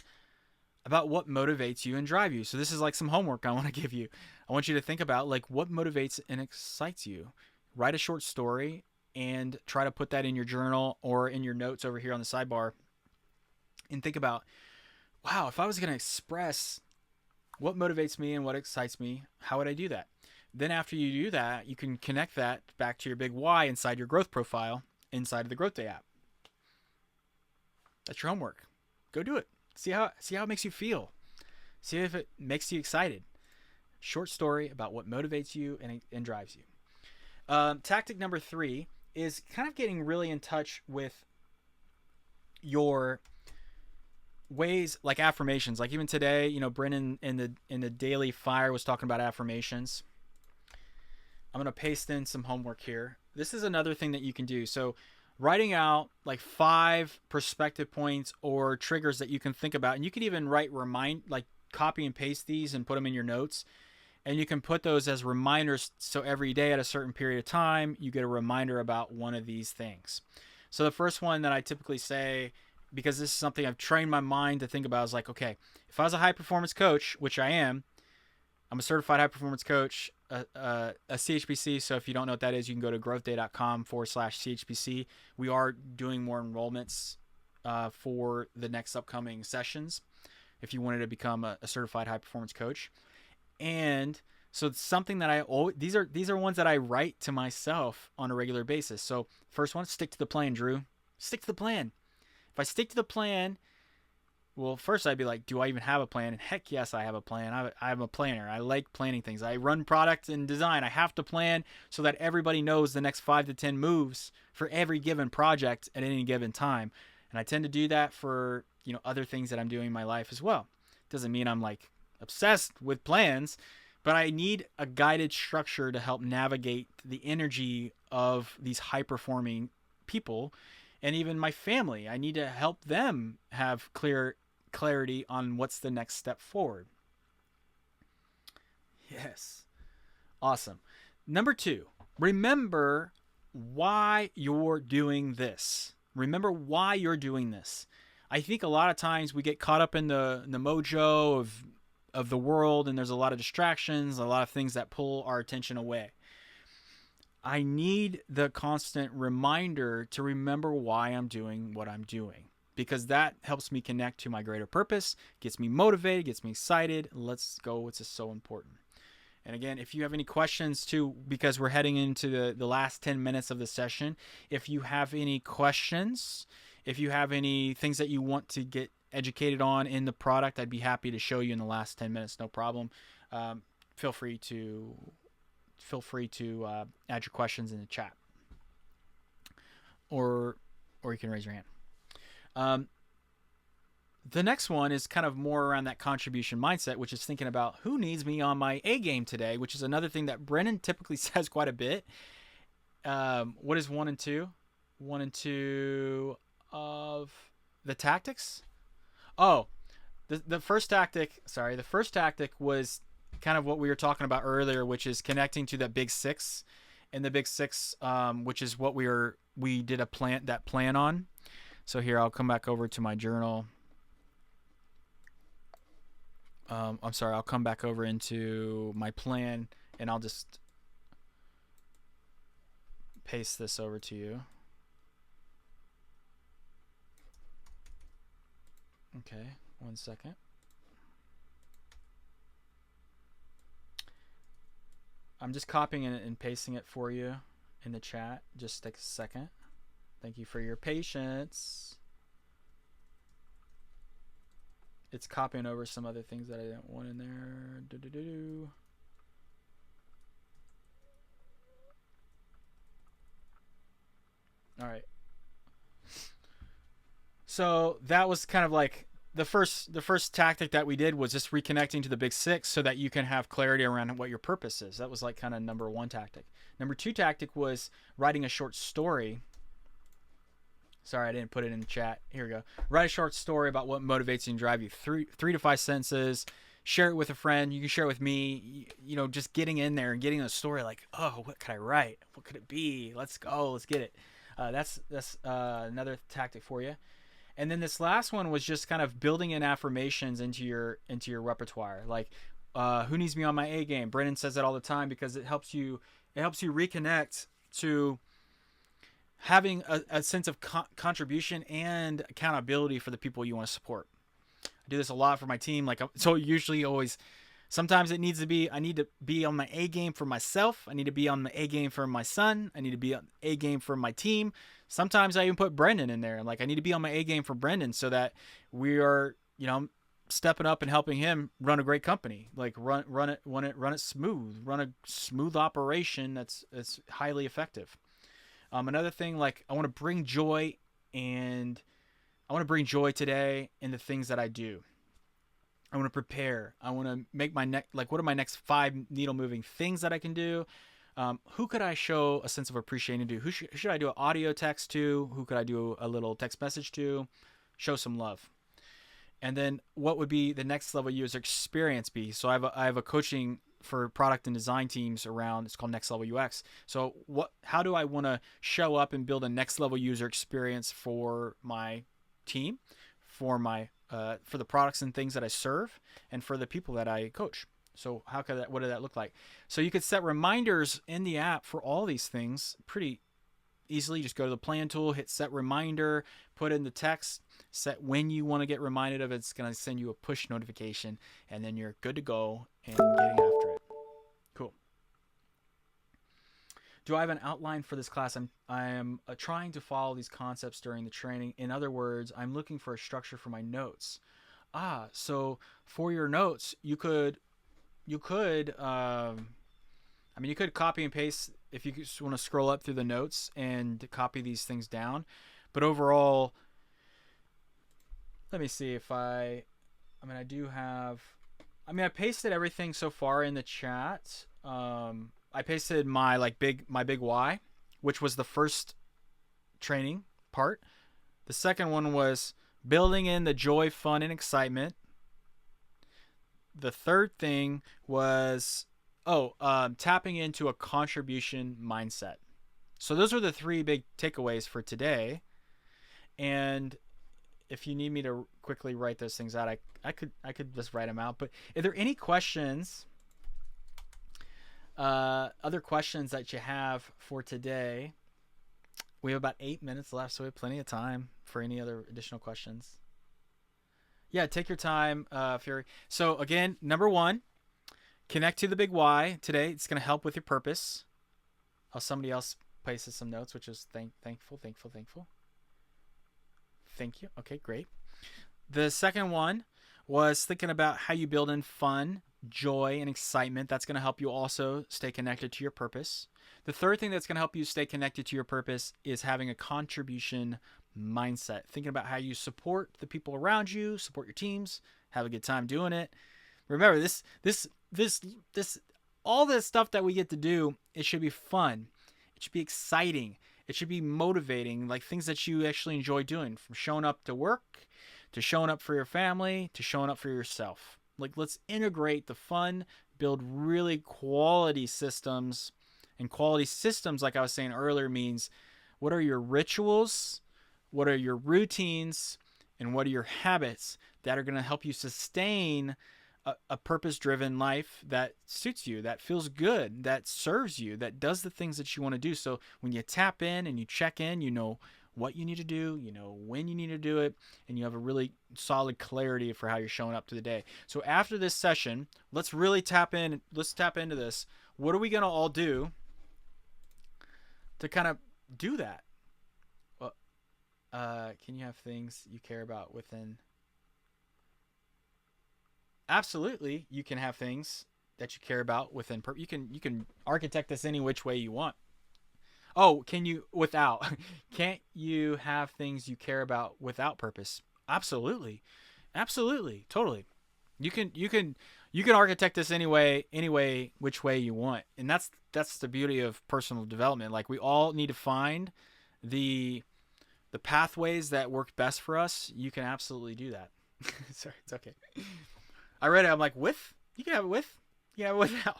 about what motivates you and drive you. So this is like some homework I want to give you. I want you to think about like what motivates and excites you. Write a short story and try to put that in your journal or in your notes over here on the sidebar. And think about, wow, if I was going to express what motivates me and what excites me, how would I do that? Then after you do that, you can connect that back to your big why inside your growth profile inside of the GrowthDay app. That's your homework. Go do it. See how it makes you feel. See if it makes you excited. Short story about what motivates you and drives you. Tactic number 3 is kind of getting really in touch with your ways, like affirmations. Like even today, Brennan in the Daily Fire was talking about affirmations. I'm going to paste in some homework here. This is another thing that you can do. So writing out like 5 perspective points or triggers that you can think about. And you can even copy and paste these and put them in your notes. And you can put those as reminders. So every day at a certain period of time, you get a reminder about one of these things. So the first one that I typically say, because this is something I've trained my mind to think about, is like, okay, if I was a high performance coach, which I am, I'm a certified high performance coach, a CHPC. So if you don't know what that is, you can go to growthday.com/CHPC. We are doing more enrollments for the next upcoming sessions if you wanted to become a certified high performance coach. And so it's something that these are ones that I write to myself on a regular basis. So first one, stick to the plan, Drew. Stick to the plan. If I stick to the plan, well, first I'd be like, do I even have a plan? And heck yes, I have a plan. I'm a planner. I like planning things. I run product and design. I have to plan so that everybody knows the next 5 to 10 moves for every given project at any given time. And I tend to do that for, other things that I'm doing in my life as well. Doesn't mean I'm like obsessed with plans, but I need a guided structure to help navigate the energy of these high-performing people and even my family. I need to help them have clarity on what's the next step forward. Yes. Awesome. Number 2, remember why you're doing this. Remember why you're doing this. I think a lot of times we get caught up in the mojo of the world, and there's a lot of distractions, a lot of things that pull our attention away. I need the constant reminder to remember why I'm doing what I'm doing, because that helps me connect to my greater purpose, gets me motivated, gets me excited. Let's go. It's just so important. And again, if you have any questions too, because we're heading into the last 10 minutes of the session, if you have any questions, if you have any things that you want to get educated on in the product, I'd be happy to show you in the last 10 minutes. No problem. Feel free to add your questions in the chat, or you can raise your hand. The next one is kind of more around that contribution mindset, which is thinking about who needs me on my A game today, which is another thing that Brennan typically says quite a bit. What is 1 and 2? 1 and 2 of The tactics? Oh, the first tactic, sorry, the first tactic was kind of what we were talking about earlier, which is connecting to the big six, and the big six, which is what we did that plan on. So here, I'll come back over to my journal. I'm sorry, I'll come back over into my plan, and I'll just paste this over to you. Okay, 1 second. I'm just copying it and pasting it for you in the chat. Just take a second. Thank you for your patience. It's copying over some other things that I didn't want in there. All right. So that was kind of like the first tactic that we did was just reconnecting to the big six so that you can have clarity around what your purpose is. That was like kind of number one tactic. Number two tactic was writing a short story. Sorry, I didn't put it in the chat. Here we go. Write a short story about what motivates you and drive you. Three to 5 sentences. Share it with a friend. You can share it with me. You know, just getting in there and getting a story like, oh, what could I write? What could it be? Let's go. Let's get it. That's another tactic for you. And then this last one was just kind of building in affirmations into your repertoire. Like, who needs me on my A game? Brennan says that all the time because it helps you reconnect to having a sense of contribution and accountability for the people you want to support. I do this a lot for my team. Like, so usually always, sometimes it needs to be, I need to be on my A game for myself. I need to be on the A game for my son. I need to be on A game for my team. Sometimes I even put Brendan in there. Like, I need to be on my A game for Brendan so that we are, you know, stepping up and helping him run a great company. Like run it smooth, run a smooth operation that's highly effective. Another thing, like I want to bring joy today in the things that I do. I want to prepare. I want to make my what are my next 5 needle moving things that I can do? Who could I show a sense of appreciation to? Who should I do an audio text to? Who could I do a little text message to? Show some love. And then what would be the next level user experience be? So I have a coaching for product and design teams around, it's called Next Level UX. So how do I want to show up and build a next level user experience for my team, for the products and things that I serve, and for the people that I coach? So what did that look like? So you could set reminders in the app for all these things pretty easily. Just go to the plan tool, hit set reminder, put in the text, set when you want to get reminded of it. It's going to send you a push notification, and then you're good to go and getting after it. Cool. Do I have an outline for this class? I am trying to follow these concepts during the training. In other words, I'm looking for a structure for my notes. So for your notes, you could copy and paste if you just want to scroll up through the notes and copy these things down. But overall, let me see if I pasted everything so far in the chat. I pasted my big why, which was the first training part. The second one was building in the joy, fun, and excitement. The third thing was tapping into a contribution mindset. So those are the 3 big takeaways for today. And if you need me to quickly write those things out, I could just write them out. But are there any questions, other questions that you have for today? We have about 8 minutes left, so we have plenty of time for any other additional questions. Yeah, take your time, Fury. So again, number 1, connect to the big why today. It's going to help with your purpose. Somebody else places some notes, which is thankful. Thank you. Okay, great. The second one was thinking about how you build in fun, joy, and excitement. That's going to help you also stay connected to your purpose. The third thing that's going to help you stay connected to your purpose is having a contribution mindset. Thinking about how you support the people around you, support your teams, have a good time doing it. Remember, this all this stuff that we get to do, it should be fun. It should be exciting. It should be motivating, like things that you actually enjoy doing, from showing up to work, to showing up for your family, to showing up for yourself. Like, let's integrate the fun, build really quality systems. And quality systems, like I was saying earlier, means what are your rituals, what are your routines, and what are your habits that are going to help you sustain a purpose-driven life that suits you, that feels good, that serves you, that does the things that you want to do. So when you tap in and you check in, you know what you need to do, you know when you need to do it, and you have a really solid clarity for how you're showing up to the day. So after this session, let's really tap in. Let's tap into this. What are we going to all do to kind of do that? Well, can you have things you care about within? Absolutely, you can have things that you care about within. You can architect this any which way you want. Oh, can you without? Can't you have things you care about without purpose? Absolutely, absolutely, totally. You can architect this any way which way you want, and that's the beauty of personal development. Like, we all need to find the the pathways that work best for us. You can absolutely do that. Sorry, it's okay. I read it. I'm like, with? You can have it with. Yeah, without.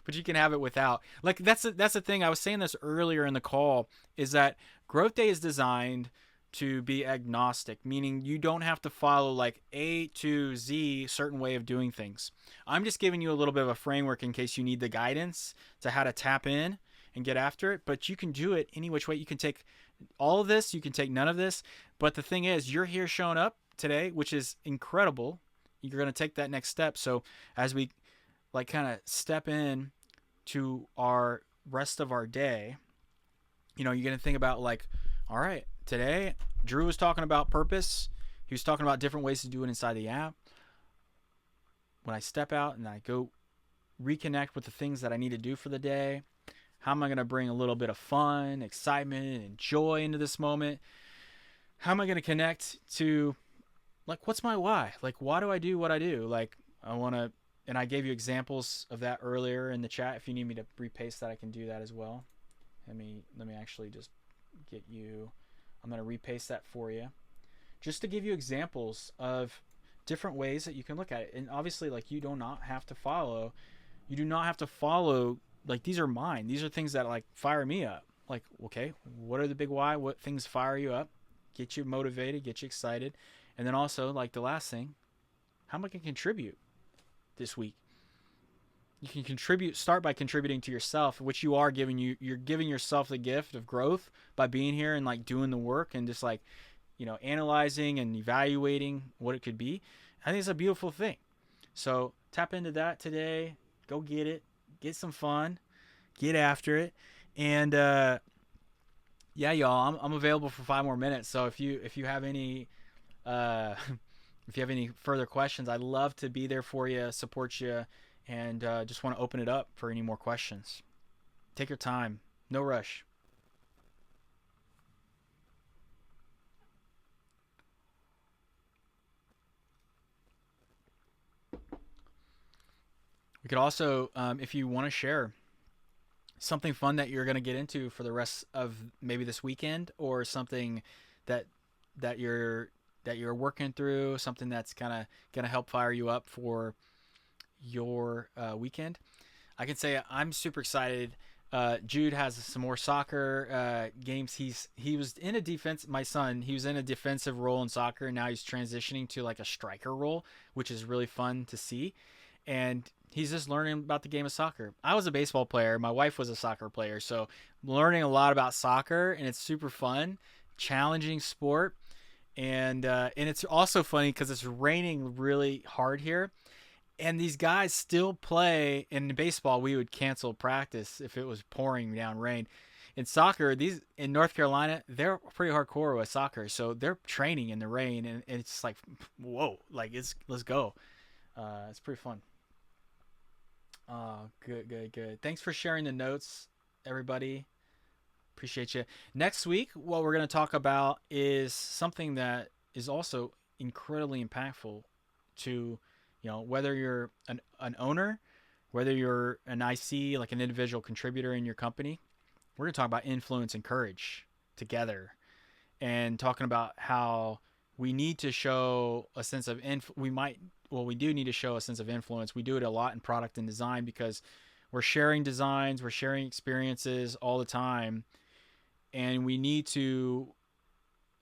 But you can have it without. Like, that's the thing. I was saying this earlier in the call, is that Growth Day is designed to be agnostic, meaning you don't have to follow like A to Z certain way of doing things. I'm just giving you a little bit of a framework in case you need the guidance to how to tap in and get after it. But you can do it any which way. You can take all of this, you can take none of this. But the thing is, you're here showing up today, which is incredible. You're going to take that next step. So as we like kind of step in to our rest of our day, you know, you're going to think about like, all right, today Drew was talking about purpose. He was talking about different ways to do it inside the app. When I step out and I go reconnect with the things that I need to do for the day, how am I going to bring a little bit of fun, excitement, and joy into this moment? How am I going to connect to, like, what's my why? Like, why do I do what I do? Like, I want to, and I gave you examples of that earlier in the chat. If you need me to repaste that, I can do that as well. Let me actually just get you, I'm going to repaste that for you, just to give you examples of different ways that you can look at it. And obviously, like, you do not have to follow, like, these are mine. These are things that like fire me up. Like, okay, what are the big why? What things fire you up, get you motivated, get you excited? And then also, like, the last thing, how am I going to contribute this week? You can contribute, start by contributing to yourself, which you're giving yourself the gift of growth by being here and like doing the work and just like, you know, analyzing and evaluating what it could be. I think it's a beautiful thing. So tap into that today. Go get it. Get some fun. Get after it. And yeah, y'all, I'm available for 5 more minutes. So if you have any if you have any further questions, I'd love to be there for you, support you, and just want to open it up for any more questions. Take your time. No rush. We could also, if you want to share something fun that you're going to get into for the rest of maybe this weekend, or something that you're working through, something that's kind of going to help fire you up for your weekend. I can say I'm super excited. Jude has some more soccer games. He was in a defense. My son, he was in a defensive role in soccer, and now he's transitioning to like a striker role, which is really fun to see. And he's just learning about the game of soccer. I was a baseball player. My wife was a soccer player, so learning a lot about soccer, and it's super fun, challenging sport. And it's also funny because it's raining really hard here, and these guys still play. In baseball, we would cancel practice if it was pouring down rain. In soccer, these in North Carolina, they're pretty hardcore with soccer, so they're training in the rain, and it's like, whoa, like let's go. It's pretty fun. Oh, good. Thanks for sharing the notes, everybody. Appreciate you. Next week, what we're going to talk about is something that is also incredibly impactful to, you know, whether you're an owner, whether you're an IC, like an individual contributor in your company, We're going to talk about influence and courage together, and talking about how we need to show a sense of we do need to show a sense of influence. We do it a lot in product and design because we're sharing designs, we're sharing experiences all the time, and we need to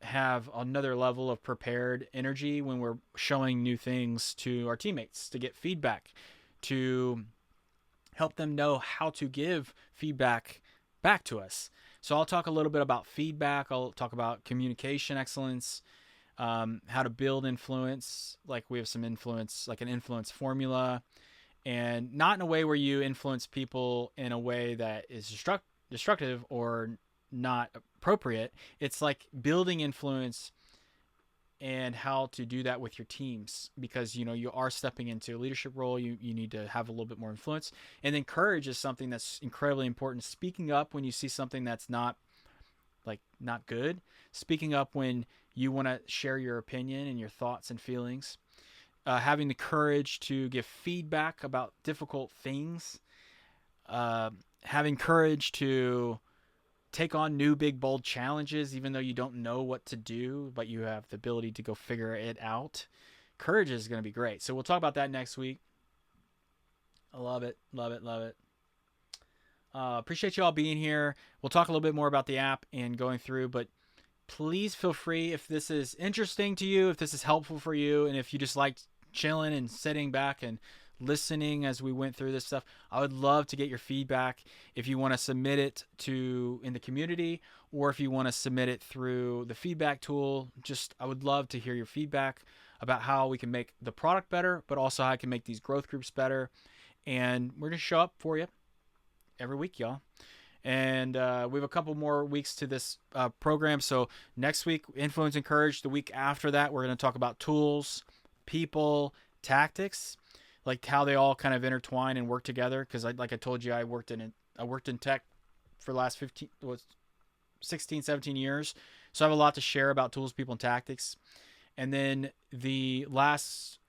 have another level of prepared energy when we're showing new things to our teammates, to get feedback, to help them know how to give feedback back to us. So I'll talk a little bit about feedback. I'll talk about communication excellence, how to build influence. Like we have some influence, like an influence formula, and not in a way where you influence people in a way that is destructive or not appropriate. It's like building influence and how to do that with your teams, because you are stepping into a leadership role. You need to have a little bit more influence. And then courage is something that's incredibly important. Speaking up when you see something that's not good. Speaking up when you want to share your opinion and your thoughts and feelings. Having the courage to give feedback about difficult things. Having courage to take on new, big, bold challenges, even though you don't know what to do, but you have the ability to go figure it out. Courage is going to be great. So we'll talk about that next week. I love it. Love it. Love it. Appreciate you all being here. We'll talk a little bit more about the app and going through, but please feel free, if this is interesting to you, if this is helpful for you, and if you just like chilling and sitting back and listening as we went through this stuff, I would love to get your feedback. If you want to submit it in the community, or if you want to submit it through the feedback tool, I would love to hear your feedback about how we can make the product better, but also how I can make these growth groups better. And we're going to show up for you every week, y'all. And we have a couple more weeks to this program. So next week, Influence and Courage. The week after that, we're going to talk about tools, people, tactics, like how they all kind of intertwine and work together. Because like I told you, I worked in tech for the last 16, 17 years. So I have a lot to share about tools, people, and tactics. And then the last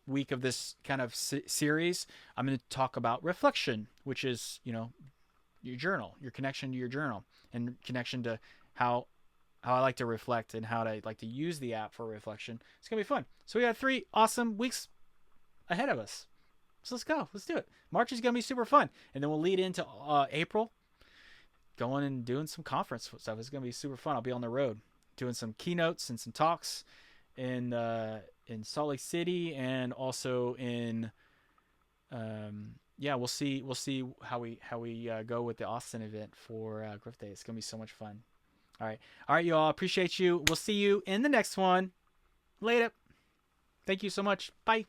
week of this kind of series, I'm going to talk about reflection, which is, your journal, your connection to your journal, and connection to how I like to reflect and how I like to use the app for reflection. It's going to be fun. So we have 3 awesome weeks ahead of us. So let's go. Let's do it. March is going to be super fun. And then we'll lead into April, going and doing some conference stuff. It's going to be super fun. I'll be on the road doing some keynotes and some talks in Salt Lake City, and also in we'll see how we go with the Austin event for GrowthDay. It's gonna be so much fun. All right, y'all. Appreciate you. We'll see you in the next one. Later. Thank you so much. Bye.